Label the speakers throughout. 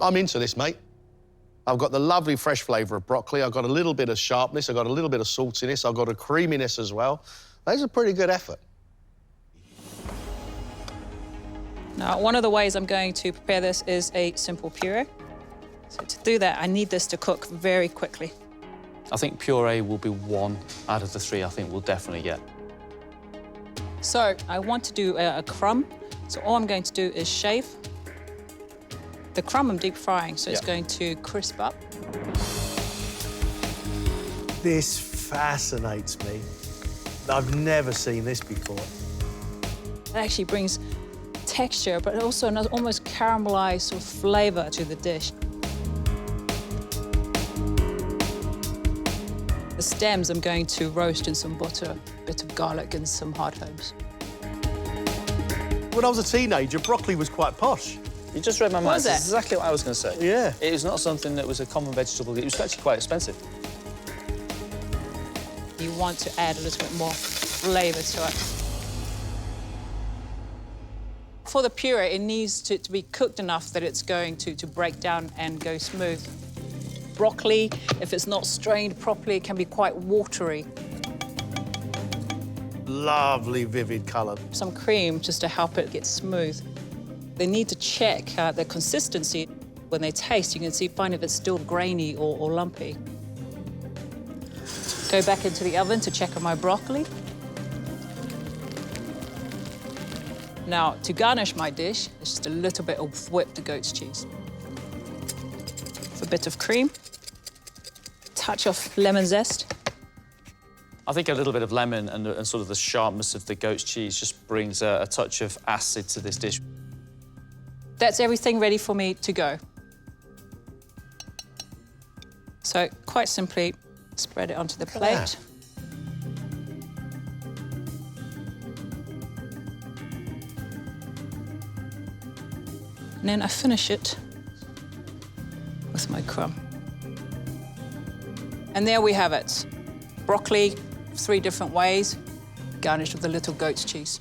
Speaker 1: I'm into this, mate. I've got the lovely fresh flavour of broccoli. I've got a little bit of sharpness. I've got a little bit of saltiness. I've got a creaminess as well. That's a pretty good effort.
Speaker 2: Now, one of the ways I'm going to prepare this is a simple puree. So to do that, I need this to cook very quickly.
Speaker 3: I think puree will be one out of the three I think we'll definitely get.
Speaker 2: So I want to do a crumb. So all I'm going to do is shave. The crumb I'm deep frying, so it's going to crisp up.
Speaker 4: This fascinates me. I've never seen this before.
Speaker 2: It actually brings texture, but also an almost caramelized sort of flavour to the dish. The stems I'm going to roast in some butter, a bit of garlic and some hard herbs.
Speaker 4: When I was a teenager, broccoli was quite posh.
Speaker 3: You just read my mind.
Speaker 2: Was it?
Speaker 3: That's exactly what I was going to say.
Speaker 4: Yeah.
Speaker 3: It was not something that was a common vegetable. It was actually quite expensive.
Speaker 2: You want to add a little bit more flavour to it. For the puree, it needs to be cooked enough that it's going to break down and go smooth. Broccoli, if it's not strained properly, it can be quite watery.
Speaker 4: Lovely, vivid colour.
Speaker 2: Some cream just to help it get smooth. They need to check the consistency. When they taste, you can find if it's still grainy or lumpy. Go back into the oven to check on my broccoli. Now, to garnish my dish, it's just a little bit of whipped goat's cheese. A bit of cream, touch of lemon zest.
Speaker 3: I think a little bit of lemon and sort of the sharpness of the goat's cheese just brings a touch of acid to this dish.
Speaker 2: That's everything ready for me to go. So, quite simply, spread it onto the plate. And then I finish it with my crumb. And there we have it. Broccoli, 3 different ways, garnished with a little goat's cheese.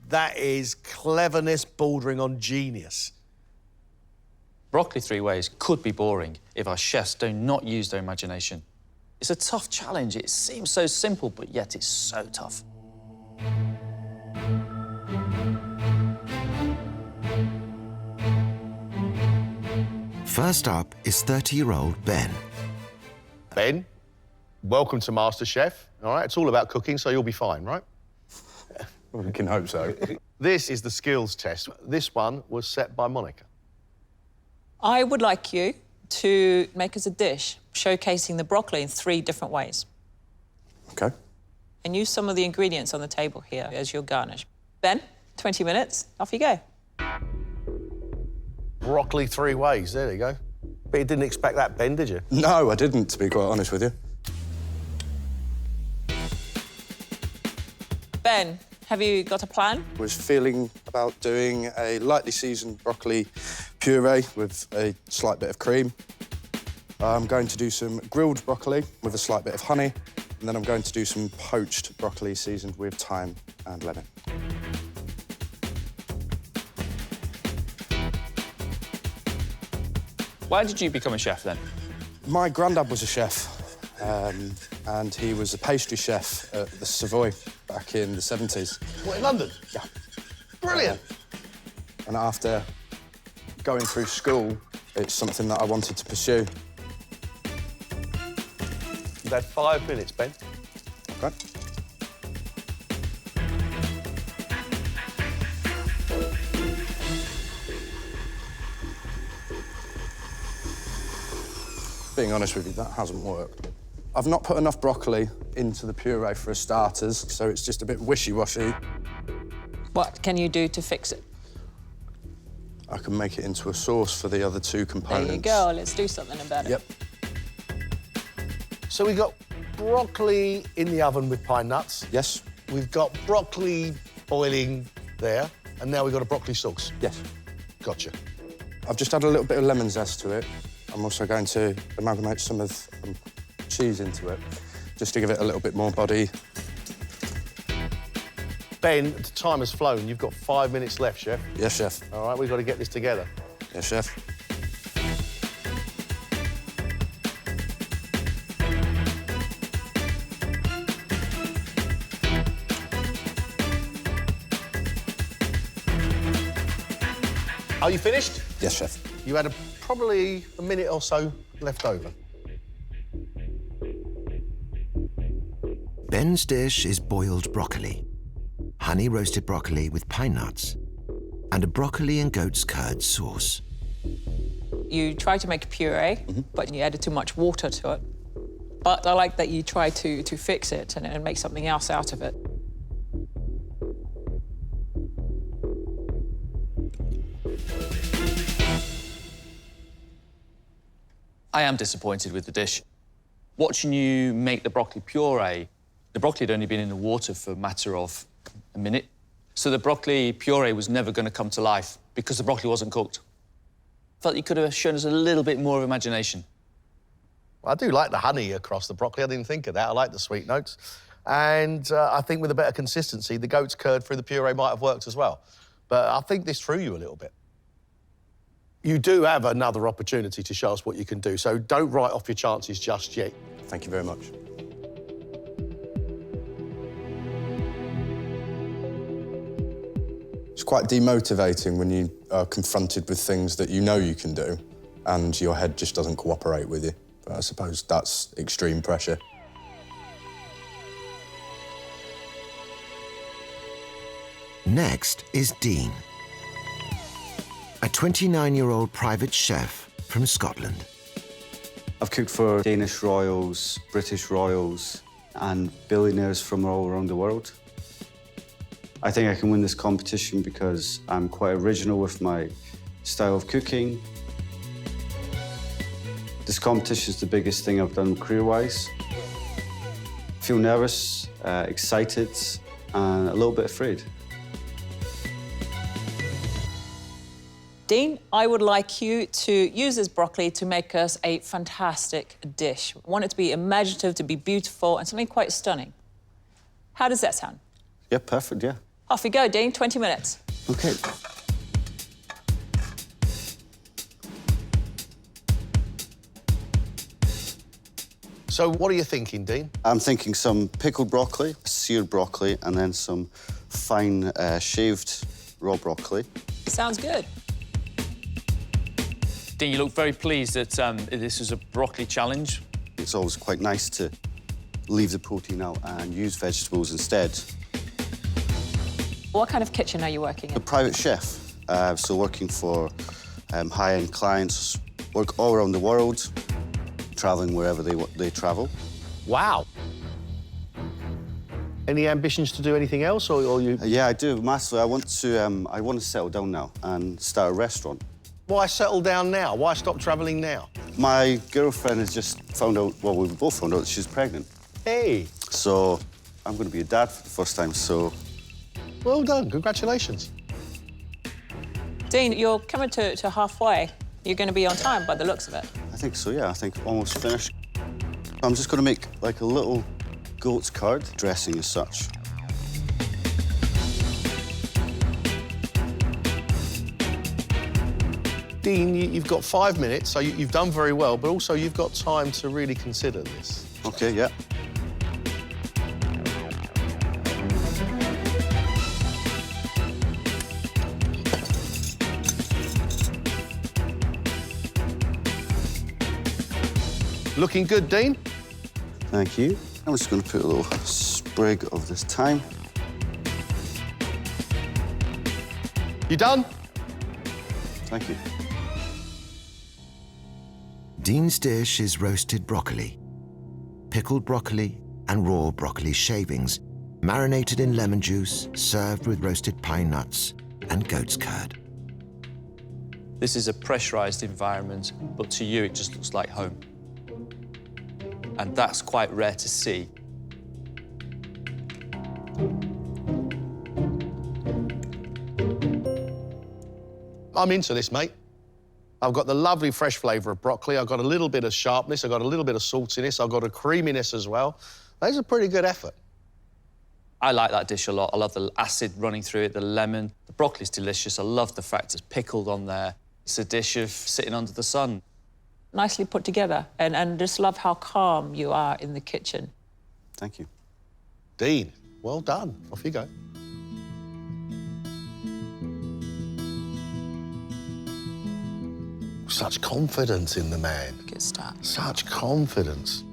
Speaker 4: That is cleverness bordering on genius.
Speaker 3: Broccoli 3 ways could be boring if our chefs do not use their imagination. It's a tough challenge. It seems so simple, but yet it's so tough.
Speaker 5: First up is 30-year-old Ben.
Speaker 1: Ben, welcome to MasterChef. All right, it's all about cooking, so you'll be fine, right?
Speaker 6: Well, we can hope so.
Speaker 1: This is the skills test. This one was set by Monica.
Speaker 2: I would like you to make us a dish showcasing the broccoli in 3 different ways.
Speaker 6: OK.
Speaker 2: And use some of the ingredients on the table here as your garnish. Ben, 20 minutes, off you go.
Speaker 1: Broccoli 3 ways, there you go. But you didn't expect that, Ben, did you?
Speaker 6: No, I didn't, to be quite honest with you.
Speaker 2: Ben, have you got a plan?
Speaker 6: Was feeling about doing a lightly seasoned broccoli puree with a slight bit of cream. I'm going to do some grilled broccoli with a slight bit of honey, and then I'm going to do some poached broccoli seasoned with thyme and lemon.
Speaker 3: Why did you become a chef then?
Speaker 6: My granddad was a chef, and he was a pastry chef at the Savoy back in the 70s.
Speaker 1: What, in London?
Speaker 6: Yeah.
Speaker 1: Brilliant.
Speaker 6: And after going through school, it's something that I wanted to pursue.
Speaker 1: You've had 5 minutes, Ben.
Speaker 6: Okay. Being honest with you, that hasn't worked. I've not put enough broccoli into the puree for starters, so it's just a bit wishy-washy.
Speaker 2: What can you do to fix it?
Speaker 6: I can make it into a sauce for the other 2 components.
Speaker 2: There you go. Let's do something about it.
Speaker 6: Yep.
Speaker 1: So we got broccoli in the oven with pine nuts.
Speaker 6: Yes.
Speaker 1: We've got broccoli boiling there, and now we've got a broccoli sauce.
Speaker 6: Yes.
Speaker 1: Gotcha.
Speaker 6: I've just added a little bit of lemon zest to it. I'm also going to amalgamate some of cheese into it, just to give it a little bit more body.
Speaker 1: Ben, the time has flown. You've got 5 minutes left, chef.
Speaker 6: Yes, chef.
Speaker 1: All right, we've got to get this together.
Speaker 6: Yes, chef.
Speaker 1: Are you finished?
Speaker 6: Yes, chef.
Speaker 1: You had probably a minute or so left over.
Speaker 5: Ben's dish is boiled broccoli, honey roasted broccoli with pine nuts, and a broccoli and goat's curd sauce.
Speaker 2: You try to make a puree, but you added too much water to it. But I like that you try to fix it and make something else out of it.
Speaker 3: I am disappointed with the dish. Watching you make the broccoli puree, the broccoli had only been in the water for a matter of a minute. So the broccoli puree was never going to come to life because the broccoli wasn't cooked. Felt you could have shown us a little bit more of imagination.
Speaker 1: I do like the honey across the broccoli. I didn't think of that. I like the sweet notes. And I think with a better consistency, the goat's curd through the puree might have worked as well. But I think this threw you a little bit. You do have another opportunity to show us what you can do, so don't write off your chances just yet.
Speaker 6: Thank you very much. It's quite demotivating when you are confronted with things that you know you can do and your head just doesn't cooperate with you. But I suppose that's extreme pressure.
Speaker 5: Next is Dean, a 29-year-old private chef from Scotland.
Speaker 7: I've cooked for Danish royals, British royals, and billionaires from all around the world. I think I can win this competition because I'm quite original with my style of cooking. This competition is the biggest thing I've done career-wise. Feel nervous, excited, and a little bit afraid.
Speaker 2: Dean, I would like you to use this broccoli to make us a fantastic dish. I want it to be imaginative, to be beautiful, and something quite stunning. How does that sound?
Speaker 7: Yeah, perfect, yeah.
Speaker 2: Off we go, Dean, 20 minutes.
Speaker 7: Okay.
Speaker 1: So what are you thinking, Dean?
Speaker 7: I'm thinking some pickled broccoli, seared broccoli, and then some fine shaved raw broccoli.
Speaker 2: Sounds good.
Speaker 3: Dean, you look very pleased that this was a broccoli challenge.
Speaker 7: It's always quite nice to leave the protein out and use vegetables instead.
Speaker 2: What kind of kitchen are you working
Speaker 7: A
Speaker 2: in?
Speaker 7: private chef, so working for high-end clients, work all around the world, traveling wherever they travel.
Speaker 1: Wow. Any ambitions to do anything else, or you...
Speaker 7: Yeah, I do, massively. I want to settle down now and start a restaurant.
Speaker 1: Why settle down now? Why stop travelling now?
Speaker 7: My girlfriend has just found out, well, we both found out that she's pregnant.
Speaker 1: Hey,
Speaker 7: So I'm going to be a dad for the first time, so...
Speaker 1: well done. Congratulations.
Speaker 2: Dean, you're coming to halfway. You're going to be on time by the looks of it.
Speaker 7: I think so, yeah. I think almost finished. I'm just going to make like a little goat's curd dressing as such.
Speaker 1: Dean, you've got 5 minutes, so you've done very well, but also you've got time to really consider this.
Speaker 7: Okay, yeah.
Speaker 1: Looking good, Dean?
Speaker 7: Thank you. I'm just going to put a little sprig of this thyme.
Speaker 1: You done?
Speaker 7: Thank you.
Speaker 5: Dean's dish is roasted broccoli, pickled broccoli and raw broccoli shavings, marinated in lemon juice, served with roasted pine nuts and goat's curd.
Speaker 3: This is a pressurized environment, but to you, it just looks like home. And that's quite rare to see.
Speaker 1: I'm into this, mate. I've got the lovely fresh flavour of broccoli. I've got a little bit of sharpness. I've got a little bit of saltiness. I've got a creaminess as well. That's a pretty good effort.
Speaker 3: I like that dish a lot. I love the acid running through it, the lemon. The broccoli's delicious. I love the fact it's pickled on there. It's a dish of sitting under the sun.
Speaker 2: Nicely put together, and just love how calm you are in the kitchen.
Speaker 7: Thank you.
Speaker 1: Dean, well done. Off you go. Such confidence in the man.
Speaker 2: Good start.
Speaker 1: Such confidence.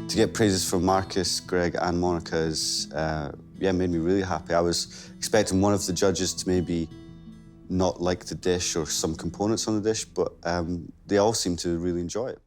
Speaker 7: To get praises from Marcus, Greg and Monica is, yeah, made me really happy. I was expecting one of the judges to maybe not like the dish or some components on the dish, but they all seemed to really enjoy it.